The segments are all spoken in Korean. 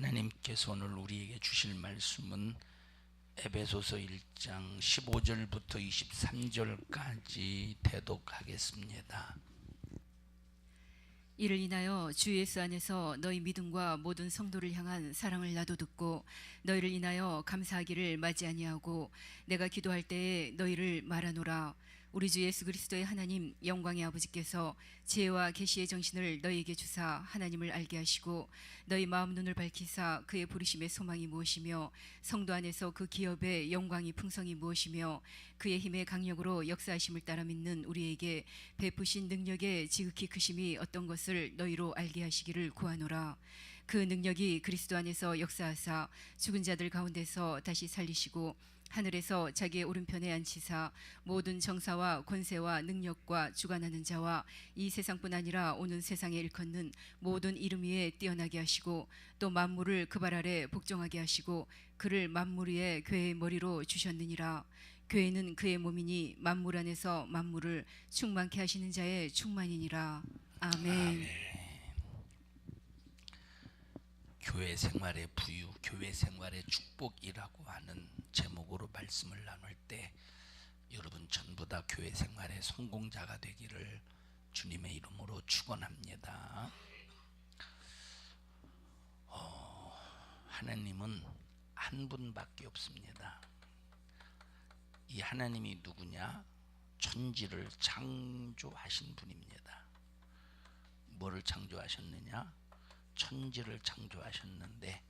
하나님께서 오늘 우리에게 주실 말씀은 에베소서 1장 15절부터 23절까지 대독하겠습니다. 이를 인하여 주 예수 안에서 너희 믿음과 모든 성도를 향한 사랑을 나도 듣고 너희를 인하여 감사하기를 마지 아니하고 내가 기도할 때에 너희를 말하노라. 우리 주 예수 그리스도의 하나님 영광의 아버지께서 지혜와 계시의 정신을 너희에게 주사 하나님을 알게 하시고 너희 마음 눈을 밝히사 그의 부르심의 소망이 무엇이며 성도 안에서 그 기업의 영광이 풍성이 무엇이며 그의 힘의 강력으로 역사하심을 따라 믿는 우리에게 베푸신 능력의 지극히 크심이 어떤 것을 너희로 알게 하시기를 구하노라. 그 능력이 그리스도 안에서 역사하사 죽은 자들 가운데서 다시 살리시고 하늘에서 자기의 오른편에 앉히사 모든 정사와 권세와 능력과 주관하는 자와 이 세상뿐 아니라 오는 세상에 일컫는 모든 이름 위에 뛰어나게 하시고 또 만물을 그 발 아래 복종하게 하시고 그를 만물 위에 교회의 머리로 주셨느니라. 교회는 그의 몸이니 만물 안에서 만물을 충만케 하시는 자의 충만이니라. 아멘. 교회 생활의 부유, 교회 생활의 축복이라고 하는 제목으로 말씀을 나눌 때 여러분 전부 다 교회 생활의 성공자가 되기를 주님의 이름으로 축원합니다. 하나님은 한 분밖에 없습니다. 이 하나님이 누구냐? 천지를 창조하신 분입니다. 뭐를 창조하셨느냐? 천지를 창조하셨는데,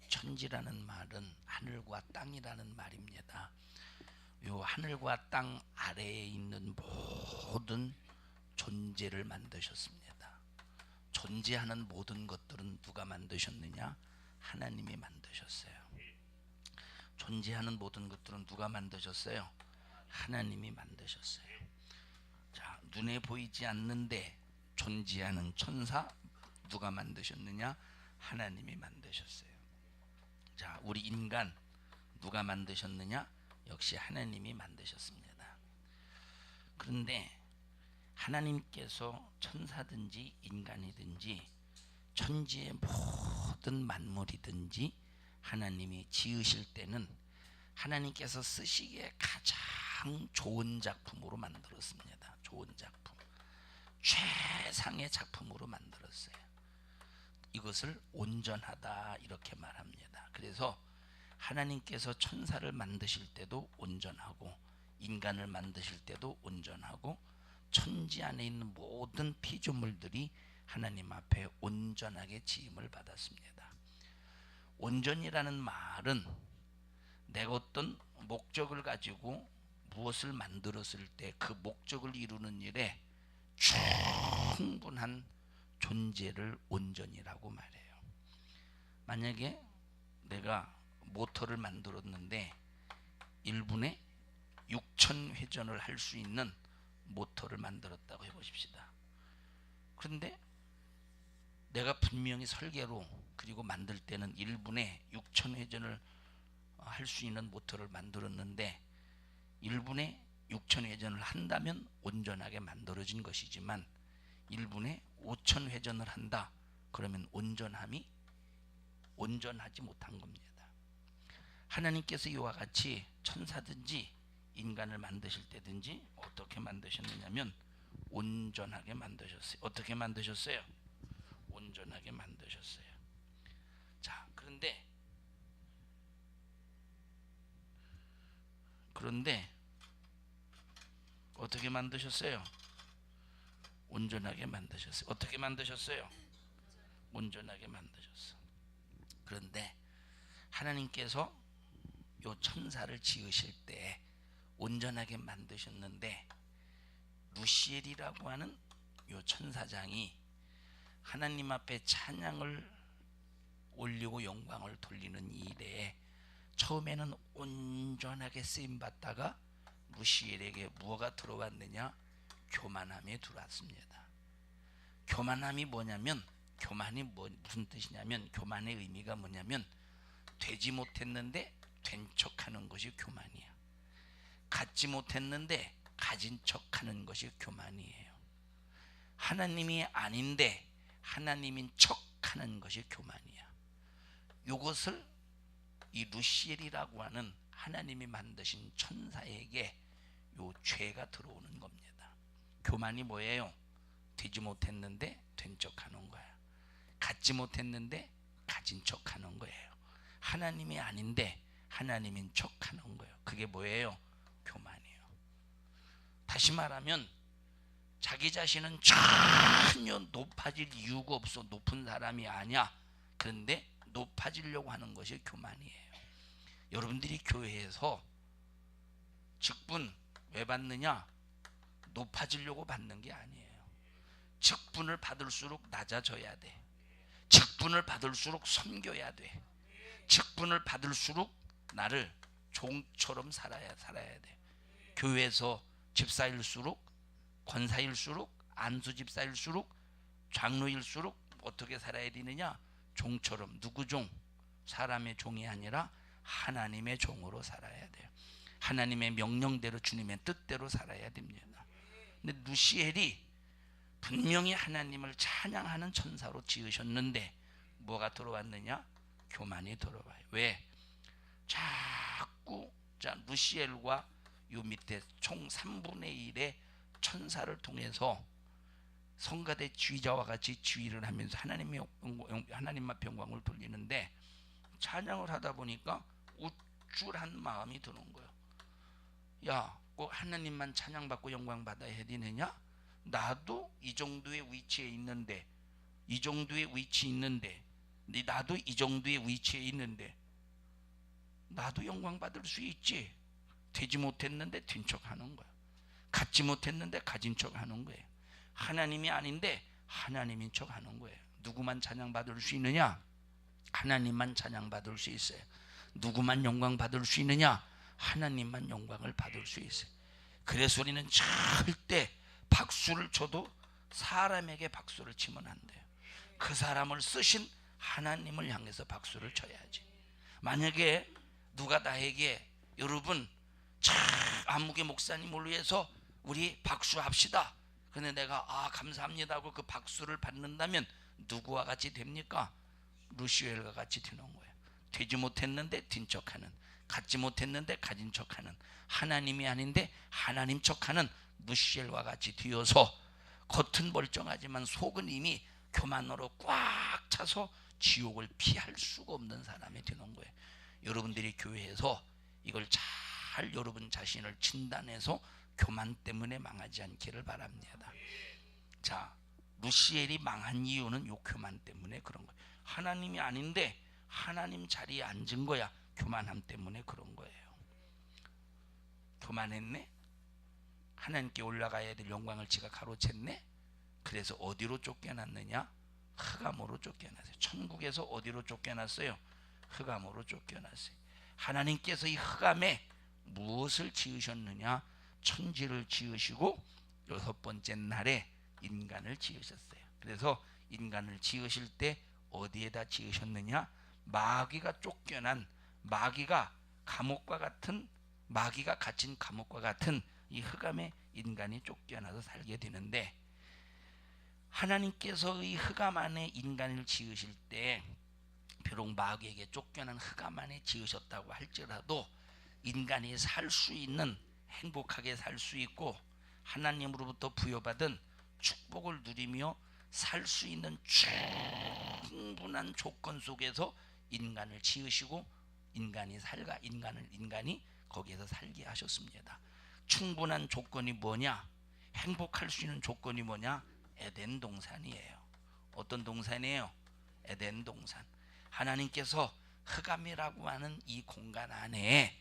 천지라는 말은 하늘과 땅이라는 말입니다. 요 하늘과 땅 아래에 있는 모든 존재를 만드셨습니다. 존재하는 모든 것들은 누가 만드셨느냐? 하나님이 만드셨어요. 존재하는 모든 것들은 누가 만드셨어요? 하나님이 만드셨어요. 자, 눈에 보이지 않는데 존재하는 천사 누가 만드셨느냐? 하나님이 만드셨어요. 자, 우리 인간 누가 만드셨느냐? 역시 하나님이 만드셨습니다. 그런데 하나님께서 천사든지 인간이든지 천지의 모든 만물이든지 하나님이 지으실 때는 하나님께서 쓰시기에 가장 좋은 작품으로 만들었습니다. 좋은 작품, 최상의 작품으로 만들었어요. 이것을 온전하다 이렇게 말합니다. 그래서 하나님께서 천사를 만드실 때도 온전하고 인간을 만드실 때도 온전하고 천지 안에 있는 모든 피조물들이 하나님 앞에 온전하게 지음을 받았습니다. 온전이라는 말은 내가 어떤 목적을 가지고 무엇을 만들었을 때 그 목적을 이루는 일에 충분한 존재를 온전이라고 말해요. 만약에 내가 모터를 만들었는데 1분에 6,000 회전을 할 수 있는 모터를 만들었다고 해보십시다. 그런데 내가 분명히 설계로 그리고 만들 때는 1분에 6,000 회전을 할 수 있는 모터를 만들었는데 1분에 6,000 회전을 한다면 온전하게 만들어진 것이지만 1분에 5,000 회전을 한다. 그러면 온전하지 못한 겁니다. 하나님께서 이와 같이 천사든지 인간을 만드실 때든지 어떻게 만드셨느냐면 온전하게 만드셨어요. 어떻게 만드셨어요? 온전하게 만드셨어요. 자, 그런데 어떻게 만드셨어요? 온전하게 만드셨어요. 어떻게 만드셨어요? 온전하게 만드셨어요. 그런데 하나님께서 요 천사를 지으실 때 온전하게 만드셨는데 루시엘이라고 하는 요 천사장이 하나님 앞에 찬양을 올리고 영광을 돌리는 이 일에 처음에는 온전하게 쓰임 받다가 루시엘에게 무엇가 들어왔느냐? 교만함이 들어왔습니다. 교만함이 뭐냐면 무슨 뜻이냐면 교만의 의미가 뭐냐면 되지 못했는데 된 척하는 것이 교만이야. 갖지 못했는데 가진 척하는 것이 교만이에요. 하나님이 아닌데 하나님인 척하는 것이 교만이야. 이것을 이 루시엘이라고 하는 하나님이 만드신 천사에게 요 죄가 들어오는 겁니다. 교만이 뭐예요? 되지 못했는데 된 척하는 거야. 갖지 못했는데 가진 척하는 거예요. 하나님이 아닌데 하나님인 척하는 거예요. 그게 뭐예요? 교만이에요. 다시 말하면 자기 자신은 전혀 높아질 이유가 없어. 높은 사람이 아니야. 그런데 높아지려고 하는 것이 교만이에요. 여러분들이 교회에서 직분 왜 받느냐? 높아지려고 받는 게 아니에요. 직분을 받을수록 낮아져야 돼. 직분을 받을수록 섬겨야 돼. 직분을 받을수록 나를 종처럼 살아야 돼. 교회에서 집사일수록, 권사일수록, 안수집사일수록, 장로일수록 어떻게 살아야 되느냐? 종처럼. 누구 종? 사람의 종이 아니라 하나님의 종으로 살아야 돼요. 하나님의 명령대로, 주님의 뜻대로 살아야 됩니다. 근데 루시엘이 분명히 하나님을 찬양하는 천사로 지으셨는데 뭐가 들어왔느냐? 교만이 들어와요. 왜? 자꾸 루시엘과 요 밑에 총 3분의 1의 천사를 통해서 성가대 지휘자와 같이 지휘를 하면서 하나님 앞에 영광을 돌리는데, 찬양을 하다 보니까 우쭐한 마음이 드는 거예요. 야, 꼭 하나님만 찬양받고 영광 받아야 되느냐? 나도 이 정도의 위치에 있는데, 나도 이 정도의 위치에 있는데 나도 영광 받을 수 있지. 되지 못했는데 된 척하는 거야. 갖지 못했는데 가진 척하는 거예요. 하나님이 아닌데 하나님인 척하는 거예요. 누구만 찬양 받을 수 있느냐? 하나님만 찬양 받을 수 있어요. 누구만 영광 받을 수 있느냐? 하나님만 영광을 받을 수 있어요. 그래서 우리는 절대 박수를 쳐도 사람에게 박수를 치면 안 돼요. 그 사람을 쓰신 하나님을 향해서 박수를 쳐야지. 만약에 누가 나에게 여러분 안무개 목사님을 위해서 우리 박수합시다. 근데 내가 감사합니다 하고 그 박수를 받는다면 누구와 같이 됩니까? 루시엘과 같이 되는 거예요. 되지 못했는데 된 척하는, 갖지 못했는데 가진 척하는, 하나님이 아닌데 하나님 척하는 루시엘과 같이 되어서 겉은 멀쩡하지만 속은 이미 교만으로 꽉 차서 지옥을 피할 수가 없는 사람이 되는 거예요. 여러분들이 교회에서 이걸 잘 여러분 자신을 진단해서 교만 때문에 망하지 않기를 바랍니다. 자, 루시엘이 망한 이유는 요 교만 때문에 그런 거예요. 하나님이 아닌데 하나님 자리에 앉은 거야. 교만함 때문에 그런 거예요. 교만했네. 하나님께 올라가야 될 영광을 지가 가로챘네. 그래서 어디로 쫓겨났느냐? 흑암으로 쫓겨났어요. 천국에서 어디로 쫓겨났어요? 흑암으로 쫓겨났어요. 하나님께서 이 흑암에 무엇을 지으셨느냐? 천지를 지으시고 여섯 번째 날에 인간을 지으셨어요. 그래서 인간을 지으실 때 어디에다 지으셨느냐? 마귀가 쫓겨난, 마귀가 갇힌 감옥과 같은 이 흑암에 인간이 쫓겨나서 살게 되는데, 하나님께서 이 흑암 안에 인간을 지으실 때 비록 마귀에게 쫓겨난 흑암 안에 지으셨다고 할지라도 인간이 살 수 있는, 행복하게 살 수 있고 하나님으로부터 부여받은 축복을 누리며 살 수 있는 충분한 조건 속에서 인간을 지으시고 인간이 거기에서 살게 하셨습니다. 충분한 조건이 뭐냐? 행복할 수 있는 조건이 뭐냐? 에덴 동산이에요. 어떤 동산이에요? 에덴 동산. 하나님께서 흑암이라고 하는 이 공간 안에,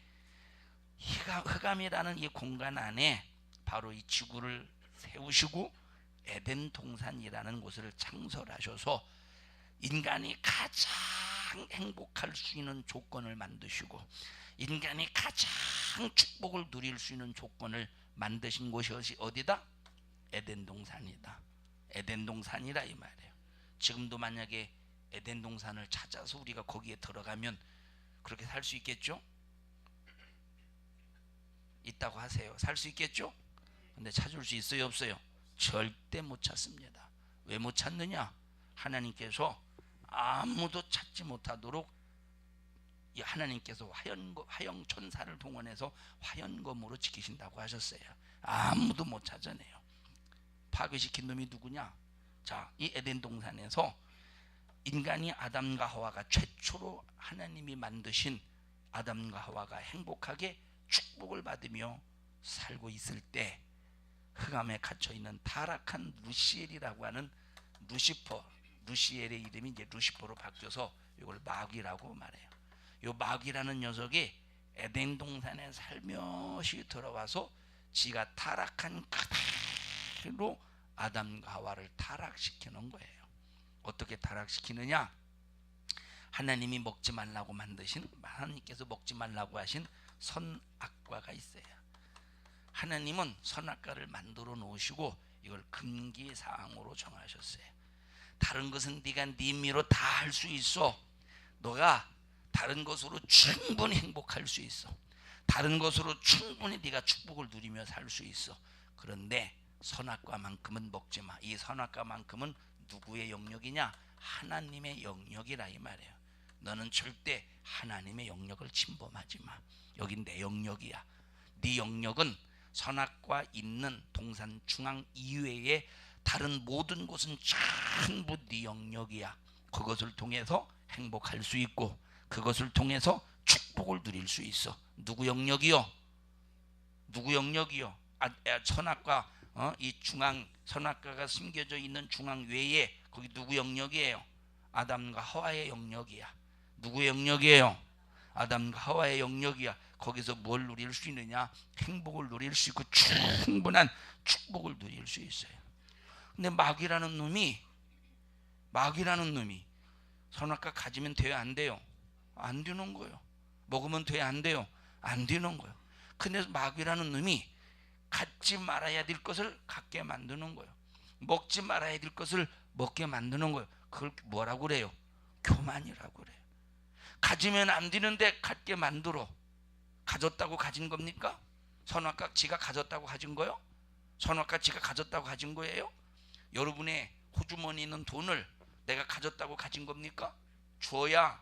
흑암이라는 이 공간 안에 바로 이 지구를 세우시고 에덴 동산이라는 곳을 창설하셔서 인간이 가장 행복할 수 있는 조건을 만드시고 인간이 가장 축복을 누릴 수 있는 조건을 만드신 곳이 어디다? 에덴 동산이다. 에덴 동산이라 이 말이에요. 지금도 만약에 에덴 동산을 찾아서 우리가 거기에 들어가면 그렇게 살 수 있겠죠? 있다고 하세요. 살 수 있겠죠? 근데 찾을 수 있어요, 없어요? 절대 못 찾습니다. 왜 못 찾느냐? 하나님께서 아무도 찾지 못하도록 이 하나님께서 화영 천사를 동원해서 화연검으로 지키신다고 하셨어요. 아무도 못 찾아내요. 파괴시킨 놈이 누구냐? 자, 이 에덴 동산에서 인간이 아담과 하와가 최초로 하나님이 만드신 아담과 하와가 행복하게 축복을 받으며 살고 있을 때 흑암에 갇혀있는 타락한 루시엘이라고 하는 루시엘의 이름이 이제 루시퍼로 바뀌어서 이걸 마귀라고 말해요. 이 마귀라는 녀석이 에덴 동산에 살며시 들어와서 지가 타락한 그대로 아담과 하와를 타락시키는 거예요. 어떻게 타락시키느냐? 하나님이 먹지 말라고 만드신, 하나님께서 먹지 말라고 하신 선악과가 있어요. 하나님은 선악과를 만들어 놓으시고 이걸 금기사항으로 정하셨어요. 다른 것은 네가 네 임의로 다 할 수 있어. 너가 다른 것으로 충분히 행복할 수 있어. 다른 것으로 충분히 네가 축복을 누리며 살 수 있어. 그런데 선악과만큼은 먹지 마. 이 선악과만큼은 누구의 영역이냐? 하나님의 영역이라 이 말이에요. 너는 절대 하나님의 영역을 침범하지 마. 여긴 내 영역이야. 네 영역은 선악과 있는 동산 중앙 이외에 다른 모든 곳은 전부 네 영역이야. 그것을 통해서 행복할 수 있고 그것을 통해서 축복을 누릴 수 있어. 누구 영역이요? 누구 영역이요? 선악과 이 중앙 선악과가 숨겨져 있는 중앙 외에 거기 누구 영역이에요? 아담과 하와의 영역이야. 누구의 영역이에요? 아담과 하와의 영역이야. 거기서 뭘 누릴 수 있느냐? 행복을 누릴 수 있고 충분한 축복을 누릴 수 있어요. 근데 마귀라는 놈이 선악과 가지면 돼요? 안 돼요? 안 되는 거예요. 먹으면 돼요? 안 돼요? 안 되는 거예요. 근데 마귀라는 놈이 갖지 말아야 될 것을 갖게 만드는 거예요. 먹지 말아야 될 것을 먹게 만드는 거예요. 그걸 뭐라고 그래요? 교만이라고 그래요. 가지면 안 되는데 갖게 만들어. 가졌다고 가진 겁니까? 선악과 지가 가졌다고 가진 거요? 선악과 지가 가졌다고 가진 거예요? 여러분의 호주머니에 있는 돈을 내가 가졌다고 가진 겁니까? 줘야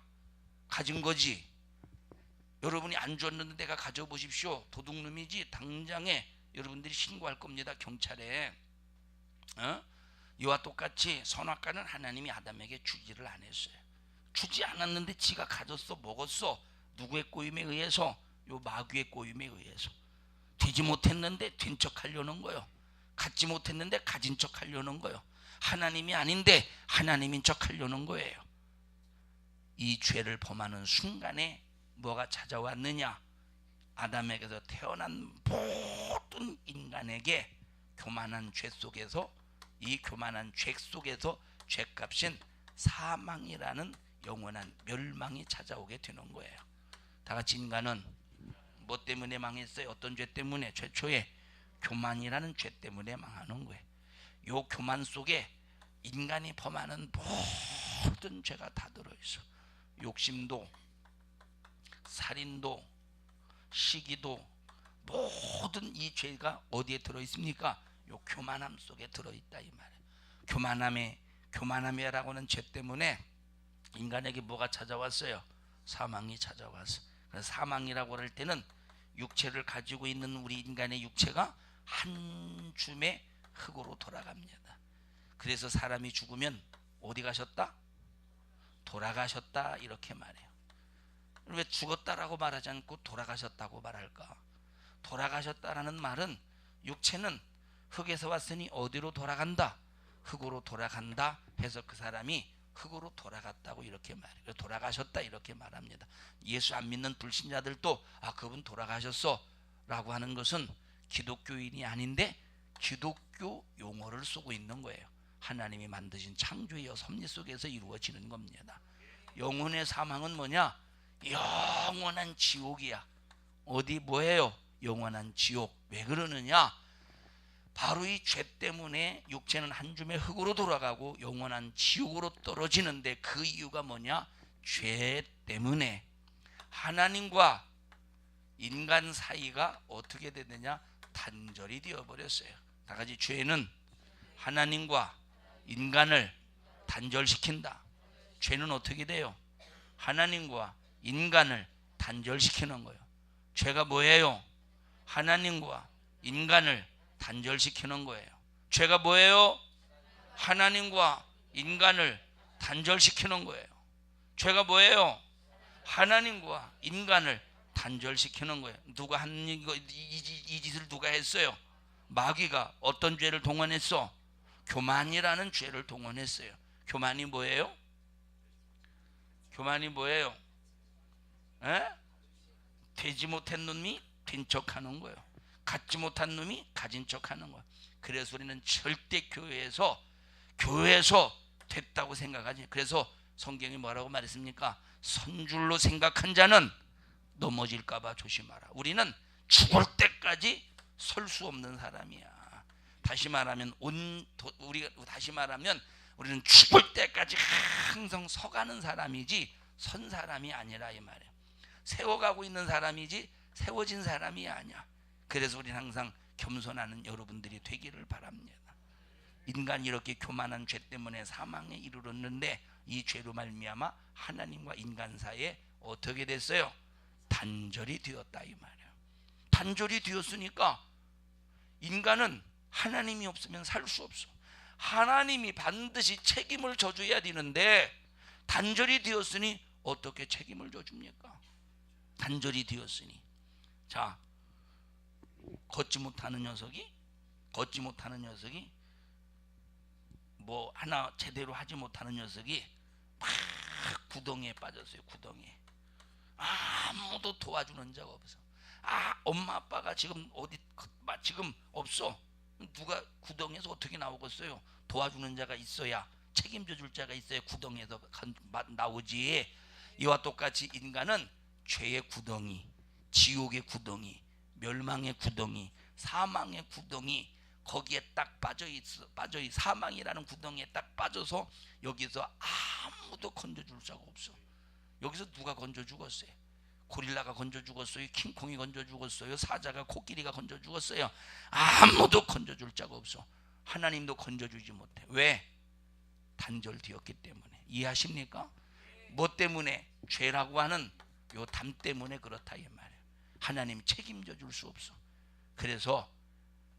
가진 거지. 여러분이 안 줬는데 내가 가져보십시오. 도둑놈이지. 당장에 여러분들이 신고할 겁니다. 경찰에. 이와 똑같이 선악과는 하나님이 아담에게 주지를 안 했어요. 주지 않았는데 지가 가졌어, 먹었어. 누구의 꼬임에 의해서? 요 마귀의 꼬임에 의해서. 되지 못했는데 된 척 하려는 거예요. 갖지 못했는데 가진 척 하려는 거예요. 하나님이 아닌데 하나님인 척 하려는 거예요. 이 죄를 범하는 순간에 뭐가 찾아왔느냐? 아담에게서 태어난 모든 인간에게 교만한 죄 속에서, 이 교만한 죄 속에서 죄값인 사망이라는 영원한 멸망이 찾아오게 되는 거예요. 다 같이 인간은 뭐 때문에 망했어요? 어떤 죄 때문에? 최초에 교만이라는 죄 때문에 망하는 거예요. 요 교만 속에 인간이 범하는 모든 죄가 다 들어있어. 욕심도, 살인도, 시기도, 모든 이 죄가 어디에 들어있습니까? 요 교만함 속에 들어있다 이 말이에요. 교만함이라고는 죄 때문에 인간에게 뭐가 찾아왔어요? 사망이 찾아왔어. 그래서 사망이라고 할 때는 육체를 가지고 있는 우리 인간의 육체가 한 줌의 흙으로 돌아갑니다. 그래서 사람이 죽으면 어디 가셨다? 돌아가셨다 이렇게 말해요. 왜 죽었다라고 말하지 않고 돌아가셨다고 말할까? 돌아가셨다라는 말은 육체는 흙에서 왔으니 어디로 돌아간다? 흙으로 돌아간다 해서 그 사람이 흙으로 돌아갔다고 이렇게 말해요. 돌아가셨다 이렇게 말합니다. 예수 안 믿는 불신자들도 그분 돌아가셨어 라고 하는 것은 기독교인이 아닌데 기독교 용어를 쓰고 있는 거예요. 하나님이 만드신 창조의 섭리 속에서 이루어지는 겁니다. 영혼의 사망은 뭐냐? 영원한 지옥이야. 어디 뭐예요? 영원한 지옥. 왜 그러느냐? 바로 이 죄 때문에 육체는 한 줌의 흙으로 돌아가고 영원한 지옥으로 떨어지는데 그 이유가 뭐냐? 죄 때문에 하나님과 인간 사이가 어떻게 됐느냐? 단절이 되어버렸어요. 다 같이 죄는 하나님과 인간을 단절시킨다. 죄는 어떻게 돼요? 하나님과 인간을 단절시키는 거예요. 죄가 뭐예요? 하나님과 인간을 단절시키는 거예요. 죄가 뭐예요? 하나님과 인간을 단절시키는 거예요. 죄가 뭐예요? 하나님과 인간을 단절시키는 거예요. 누가 한 이 짓을 누가 했어요? 마귀가 어떤 죄를 동원했어? 교만이라는 죄를 동원했어요. 교만이 뭐예요? 교만이 뭐예요? 에? 되지 못한 놈이 된 척하는 거예요. 갖지 못한 놈이 가진 척하는 거예요. 그래서 우리는 절대 교회에서 됐다고 생각하지. 그래서 성경이 뭐라고 말했습니까? 선줄로 생각한 자는 넘어질까봐 조심하라. 우리는 죽을 때까지 설 수 없는 사람이야. 다시 말하면 우리는 죽을 때까지 항상 서가는 사람이지 선 사람이 아니라 이 말이야. 세워가고 있는 사람이지 세워진 사람이 아니야. 그래서 우리는 항상 겸손하는 여러분들이 되기를 바랍니다. 인간이 이렇게 교만한 죄 때문에 사망에 이르렀는데 이 죄로 말미암아 하나님과 인간 사이에 어떻게 됐어요? 단절이 되었다 이 말이야. 단절이 되었으니까 인간은 하나님이 없으면 살 수 없어. 하나님이 반드시 책임을 져줘야 되는데 단절이 되었으니 어떻게 책임을 져줍니까? 단절이 되었으니. 자, 걷지 못하는 녀석이 뭐 하나 제대로 하지 못하는 녀석이 막 구덩이에 빠졌어요. 구덩이에. 아무도 도와주는 자가 없어. 엄마 아빠가 지금 지금 없어. 누가 구덩이에서 어떻게 나오겠어요? 도와주는 자가 있어야, 책임져 줄 자가 있어야 구덩이에서 나오지. 이와 똑같이 인간은 죄의 구덩이, 지옥의 구덩이, 멸망의 구덩이, 사망의 구덩이, 거기에 딱 빠져 사망이라는 구덩이에 딱 빠져서 여기서 아무도 건져줄 자가 없어. 여기서 누가 건져 죽었어요? 고릴라가 건져 죽었어요? 킹콩이 건져 죽었어요? 사자가 코끼리가 건져 죽었어요? 아무도 건져줄 자가 없어. 하나님도 건져주지 못해. 왜? 단절되었기 때문에. 이해하십니까? 뭐 때문에? 죄라고 하는 요 담 때문에 그렇다 이 말이에요. 하나님 책임져 줄 수 없어. 그래서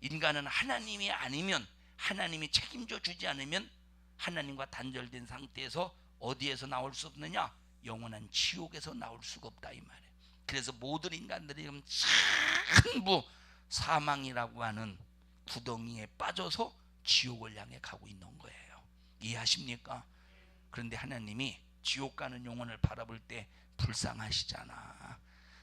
인간은 하나님이 아니면, 하나님이 책임져 주지 않으면 하나님과 단절된 상태에서 어디에서 나올 수 없느냐? 영원한 지옥에서 나올 수가 없다 이 말이에요. 그래서 모든 인간들이 전부 사망이라고 하는 구덩이에 빠져서 지옥을 향해 가고 있는 거예요. 이해하십니까? 그런데 하나님이 지옥 가는 영혼을 바라볼 때 불쌍하시잖아.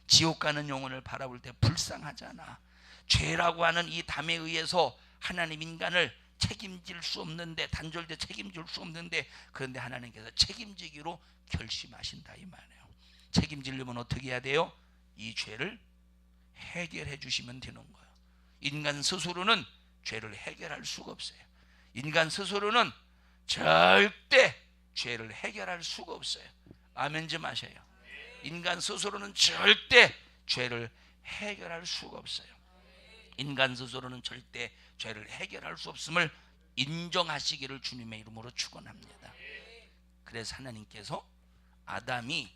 지옥 가는 영혼을 바라볼 때 불쌍하잖아. 죄라고 하는 이 담에 의해서 하나님 인간을 책임질 수 없는데, 단절돼 책임질 수 없는데, 그런데 하나님께서 책임지기로 결심하신다 이 말이에요. 책임지려면 어떻게 해야 돼요? 이 죄를 해결해 주시면 되는 거예요. 인간 스스로는 죄를 해결할 수가 없어요. 인간 스스로는 절대 죄를 해결할 수가 없어요. 아멘 좀 하셔요. 인간 스스로는 절대 죄를 해결할 수가 없어요. 인간 스스로는 절대 죄를 해결할 수 없음을 인정하시기를 주님의 이름으로 축원합니다. 그래서 하나님께서 아담이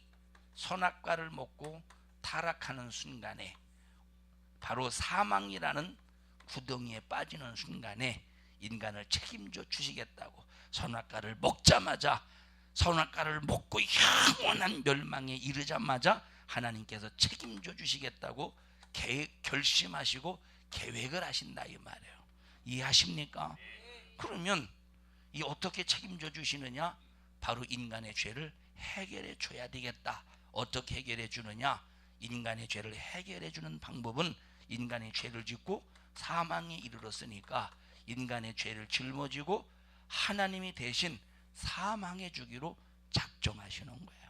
선악과를 먹고 타락하는 순간에, 바로 사망이라는 구덩이에 빠지는 순간에 인간을 책임져 주시겠다고, 선악과를 먹자마자, 선악과를 먹고 영원한 멸망에 이르자마자 하나님께서 책임져 주시겠다고 결심하시고 계획을 하신다 이 말이에요. 이해하십니까? 그러면 이 어떻게 책임져 주시느냐? 바로 인간의 죄를 해결해 줘야 되겠다. 어떻게 해결해 주느냐? 인간의 죄를 해결해 주는 방법은, 인간의 죄를 짓고 사망에 이르렀으니까 인간의 죄를 짊어지고 하나님이 대신 사망해 주기로 작정하시는 거예요.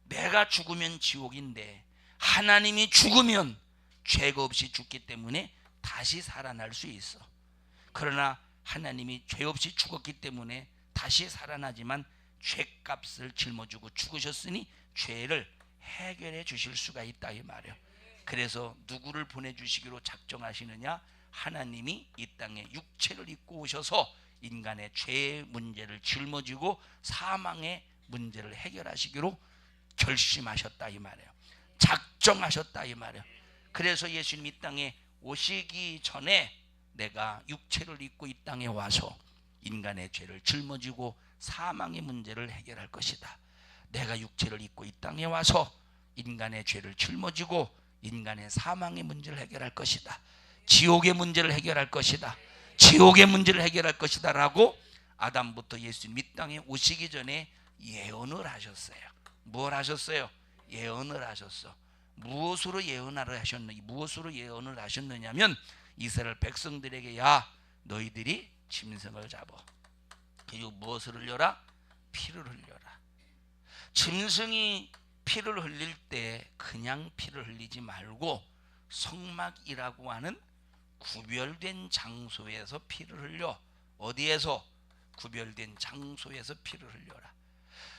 내가 죽으면 지옥인데 하나님이 죽으면 죄가 없이 죽기 때문에 다시 살아날 수 있어. 그러나 하나님이 죄 없이 죽었기 때문에 다시 살아나지만 죄값을 짊어지고 죽으셨으니 죄를 해결해 주실 수가 있다 이 말이에요. 그래서 누구를 보내주시기로 작정하시느냐? 하나님이 이 땅에 육체를 입고 오셔서 인간의 죄의 문제를 짊어지고 사망의 문제를 해결하시기로 결심하셨다 이 말이에요. 작정하셨다 이 말이에요. 그래서 예수님 이 땅에 오시기 전에 내가 육체를 입고 이 땅에 와서 인간의 죄를 짊어지고 사망의 문제를 해결할 것이다. 내가 육체를 입고 이 땅에 와서 인간의 죄를 짊어지고 인간의 사망의 문제를 해결할 것이다. 지옥의 문제를 해결할 것이다. 지옥의 문제를 해결할 것이다 라고 아담부터 예수님 이 땅에 오시기 전에 예언을 하셨어요. 뭘 하셨어요? 예언을 하셨어. 무엇으로 예언을 하셨느냐? 무엇으로 예언을 하셨느냐면 이스라엘 백성들에게 야 너희들이 짐승을 잡아. 그리고 무엇을 흘려라? 피를 흘려라. 짐승이 피를 흘릴 때 그냥 피를 흘리지 말고 성막이라고 하는 구별된 장소에서 피를 흘려. 어디에서? 구별된 장소에서 피를 흘려라.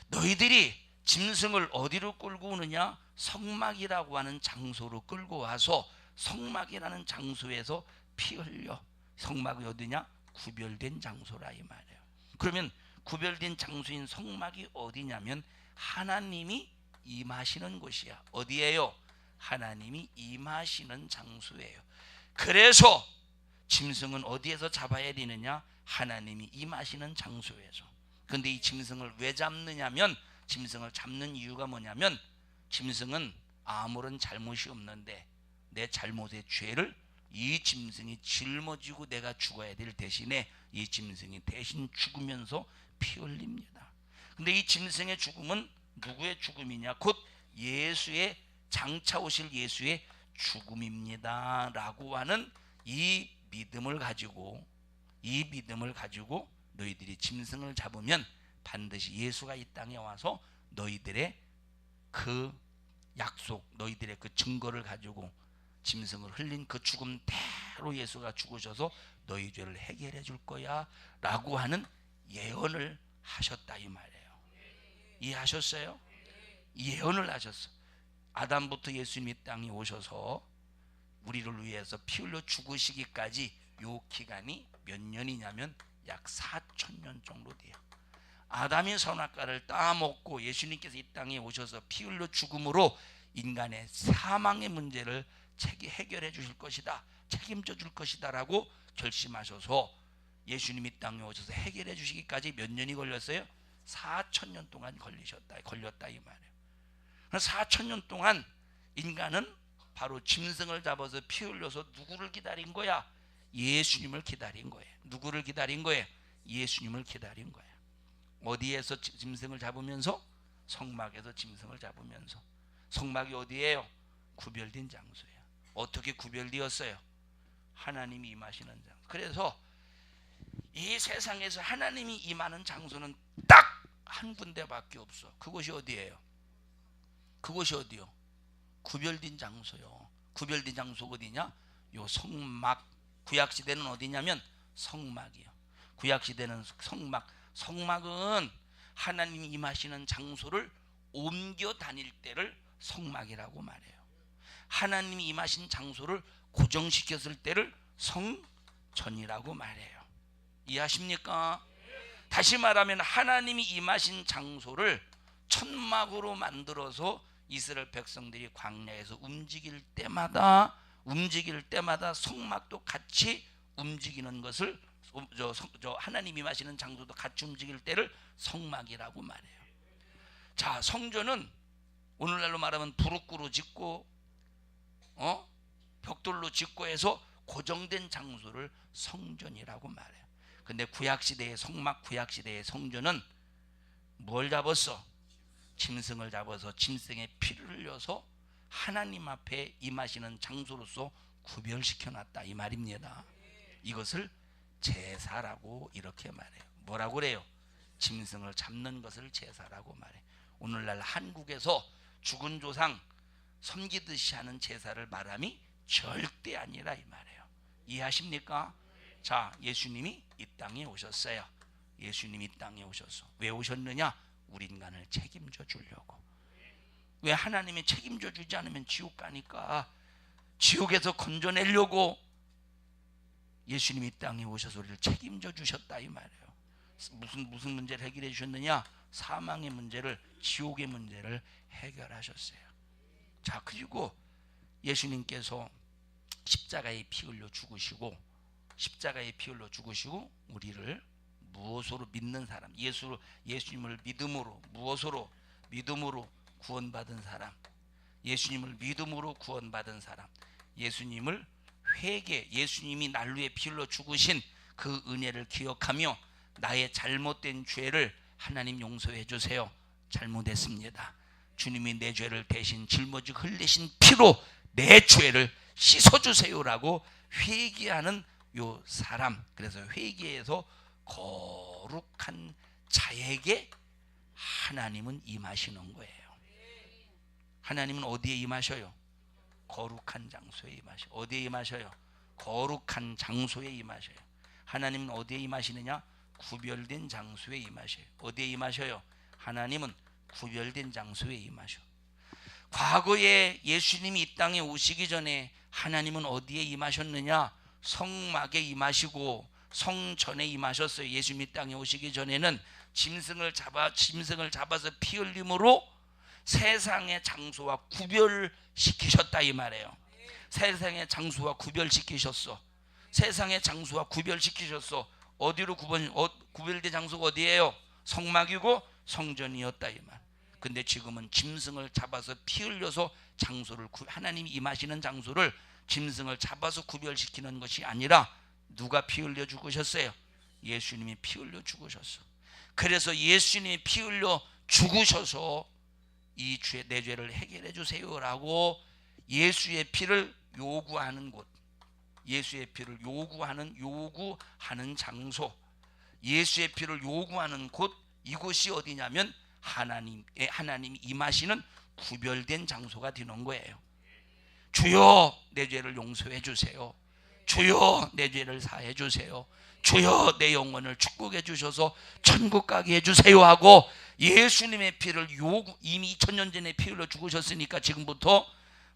너희들이 짐승을 어디로 끌고 오느냐? 성막이라고 하는 장소로 끌고 와서 성막이라는 장소에서 피 흘려. 성막이 어디냐? 구별된 장소라 이 말이에요. 그러면 구별된 장소인 성막이 어디냐면 하나님이 임하시는 곳이야. 어디예요? 하나님이 임하시는 장소예요. 그래서 짐승은 어디에서 잡아야 되느냐? 하나님이 임하시는 장소에서. 그런데 이 짐승을 왜 잡느냐면 짐승을 잡는 이유가 뭐냐면 짐승은 아무런 잘못이 없는데 내 잘못의 죄를 이 짐승이 짊어지고 내가 죽어야 될 대신에 이 짐승이 대신 죽으면서 피 흘립니다. 근데 이 짐승의 죽음은 누구의 죽음이냐? 곧 예수의 장차 오실 예수의 죽음입니다 라고 하는 이 믿음을 가지고 너희들이 짐승을 잡으면 반드시 예수가 이 땅에 와서 너희들의 그 약속, 너희들의 그 증거를 가지고 짐승을 흘린 그 죽음대로 예수가 죽으셔서 너희 죄를 해결해 줄 거야 라고 하는 예언을 하셨다 이 말이에요. 이해하셨어요? 예언을 하셨어. 아담부터 예수님 이 땅에 오셔서 우리를 위해서 피 흘려 죽으시기까지 요 기간이 몇 년이냐면 약 4,000년 정도 돼요. 아담이 선악과를 따먹고 예수님께서 이 땅에 오셔서 피 흘려 죽음으로 인간의 사망의 문제를 해결해 주실 것이다, 책임져 줄 것이다 라고 결심하셔서 예수님이 이 땅에 오셔서 해결해 주시기까지 몇 년이 걸렸어요? 4,000년 동안 걸렸다 이 말이에요. 4,000년 동안 인간은 바로 짐승을 잡아서 피 흘려서 누구를 기다린 거야? 예수님을 기다린 거예요. 누구를 기다린 거예요? 예수님을 기다린 거예요. 어디에서 짐승을 잡으면서? 성막에서 짐승을 잡으면서. 성막이 어디예요? 구별된 장소예요. 어떻게 구별되었어요? 하나님이 임하시는 장소. 그래서 이 세상에서 하나님이 임하는 장소는 딱 한 군데밖에 없어. 그곳이 어디예요? 그곳이 어디요? 구별된 장소요. 구별된 장소가 어디냐? 요 성막. 구약시대는 어디냐면 성막이요. 구약시대는 성막. 성막은 하나님이 임하시는 장소를 옮겨 다닐 때를 성막이라고 말해요. 하나님이 임하신 장소를 고정시켰을 때를 성전이라고 말해요. 이해하십니까? 다시 말하면 하나님이 임하신 장소를 천막으로 만들어서 이스라엘 백성들이 광야에서 움직일 때마다 성막도 같이 움직이는 것을 하나님이 임하시는 장소도 같이 움직일 때를 성막이라고 말해요. 자, 성전은 오늘날로 말하면 부르꾸로 짓고 벽돌로 짓고 해서 고정된 장소를 성전이라고 말해요. 근데 구약시대의 성막, 구약시대의 성전은 뭘 잡았어? 짐승을 잡아서 짐승의 피를 흘려서 하나님 앞에 임하시는 장소로서 구별시켜놨다 이 말입니다. 이것을 제사라고 이렇게 말해요. 뭐라고 그래요? 짐승을 잡는 것을 제사라고 말해요. 오늘날 한국에서 죽은 조상 섬기듯이 하는 제사를 말함이 절대 아니라 이 말이에요. 이해하십니까? 자, 예수님이 이 땅에 오셨어요. 예수님이 이 땅에 오셔서 왜 오셨느냐? 우리 인간을 책임져 주려고. 왜 하나님이 책임져 주지 않으면 지옥 가니까 지옥에서 건져내려고 예수님이 이 땅에 오셔서 우리를 책임져 주셨다 이 말이에요. 무슨 문제를 해결해 주셨느냐? 사망의 문제를, 지옥의 문제를 해결하셨어요. 자, 그리고 예수님께서 십자가에 피 흘려 죽으시고, 십자가에 피 흘려 죽으시고 우리를 무엇으로 믿는 사람, 예수님을 믿음으로, 무엇으로? 믿음으로 구원받은 사람, 예수님을 믿음으로 구원받은 사람, 예수님을 예수님이 날 위해 피 흘려 죽으신 그 은혜를 기억하며 나의 잘못된 죄를 하나님 용서해 주세요. 잘못했습니다. 주님이 내 죄를 대신 짊어지고 흘리신 피로 내 죄를 씻어주세요라고 회개하는 요 사람. 그래서 회개에서 거룩한 자에게 하나님은 임하시는 거예요. 하나님은 어디에 임하셔요? 거룩한 장소에 임하셔요. 어디에 임하셔요? 거룩한 장소에 임하셔요. 하나님은 어디에 임하시느냐? 구별된 장소에 임하셔요. 어디에 임하셔요? 하나님은 구별된 장소에 임하셔. 과거에 예수님이 이 땅에 오시기 전에 하나님은 어디에 임하셨느냐? 성막에 임하시고 성전에 임하셨어요. 예수님이 이 땅에 오시기 전에는 짐승을 잡아서 피 흘림으로 세상의 장소와 구별시키셨다 이 말이에요. 세상의 장소와 구별시키셨어. 세상의 장소와 구별시키셨어. 어디로 구별된 장소가 어디예요? 성막이고 성전이었다 이 말. 근데 지금은 짐승을 잡아서 피 흘려서 장소를, 하나님이 임하시는 장소를 짐승을 잡아서 구별시키는 것이 아니라 누가 피 흘려 죽으셨어요? 예수님이 피 흘려 죽으셨어. 그래서 예수님이 피 흘려 죽으셔서 이 내 죄를 해결해 주세요라고 예수의 피를 요구하는 곳, 예수의 피를 요구하는 장소, 예수의 피를 요구하는 곳, 이곳이 어디냐면 하나님이 임하시는 구별된 장소가 되는 거예요. 주여 내 죄를 용서해 주세요. 주여 내 죄를 사해 주세요. 주여 내 영혼을 축복해 주셔서 천국 가게 해주세요 하고 예수님의 피를 이미 2000년 전에 피 흘려 죽으셨으니까 지금부터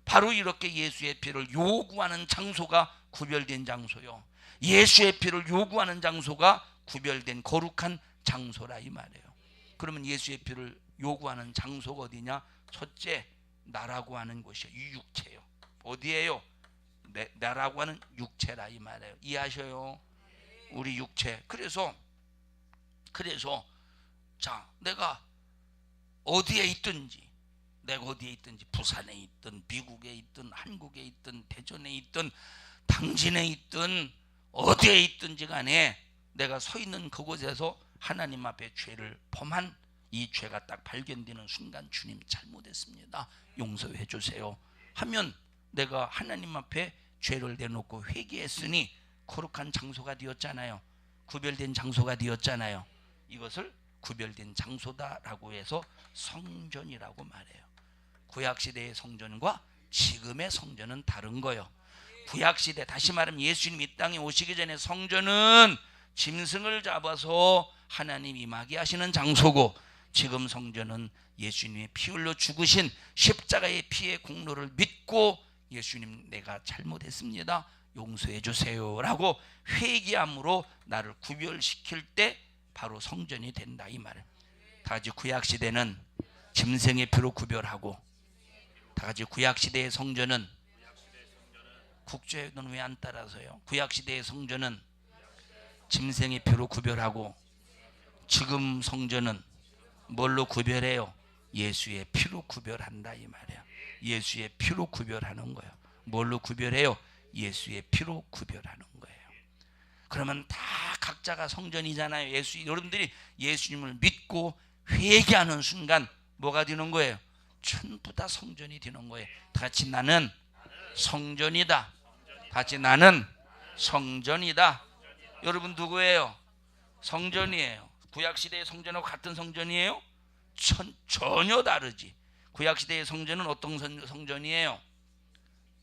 바로 이렇게 예수의 피를 요구하는 장소가 구별된 장소요. 예수의 피를 요구하는 장소가 구별된 거룩한 장소라 이 말이에요. 그러면 예수의 피를 요구하는 장소가 어디냐? 첫째, 나라고 하는 곳이요. 이 육체요. 어디예요? 나라고 하는 육체라 이 말이에요. 이해하셔요? 우리 육체. 그래서 자, 내가 어디에 있든지 부산에 있든 미국에 있든 한국에 있든 대전에 있든 당진에 있든 어디에 있든지 간에 내가 서 있는 그곳에서 하나님 앞에 죄를 범한 이 죄가 딱 발견되는 순간, 주님 잘못했습니다, 용서해 주세요 하면 내가 하나님 앞에 죄를 내놓고 회개했으니 거룩한 장소가 되었잖아요. 구별된 장소가 되었잖아요. 이것을 구별된 장소다라고 해서 성전이라고 말해요. 구약시대의 성전과 지금의 성전은 다른 거예요. 구약시대, 다시 말하면 예수님 이 땅에 오시기 전에 성전은 짐승을 잡아서 하나님 임하게 하시는 장소고, 지금 성전은 예수님의 피 흘려 죽으신 십자가의 피의 공로를 믿고 예수님 내가 잘못했습니다, 용서해 주세요 라고 회개함으로 나를 구별시킬 때 바로 성전이 된다 이 말이에요. 다같이 구약시대는 짐승의 피로 구별하고, 다같이 구약시대의 성전은 국제는 왜 안 따라서요? 구약시대의 성전은 짐승의 피로 구별하고, 지금 성전은 뭘로 구별해요? 예수의 피로 구별한다 이 말이에요. 예수의 피로 구별하는 거예요. 뭘로 구별해요? 예수의 피로 구별하는 거예요. 그러면 다 각자가 성전이잖아요. 여러분들이 예수님을 믿고 회개하는 순간 뭐가 되는 거예요? 전부 다 성전이 되는 거예요. 다 같이 나는 성전이다. 다 같이 나는 성전이다. 여러분 누구예요? 성전이에요. 구약시대의 성전하고 같은 성전이에요? 전혀 다르지. 구약시대의 성전은 어떤 성전이에요?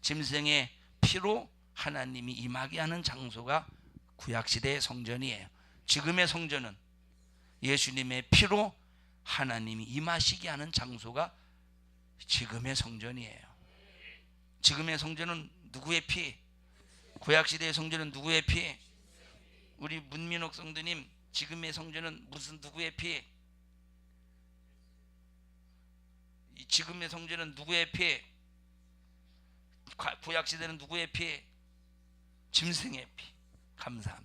짐승의 피로 하나님이 임하게 하는 장소가 구약시대의 성전이에요. 지금의 성전은 예수님의 피로 하나님이 임하시게 하는 장소가 지금의 성전이에요. 지금의 성전은 누구의 피? 구약시대의 성전은 누구의 피? 우리 문민옥 성도님 지금의 성전은 무슨 누구의 피? 이 지금의 성전은 누구의 피? 구약 시대는 누구의 피? 짐승의 피. 감사합니다.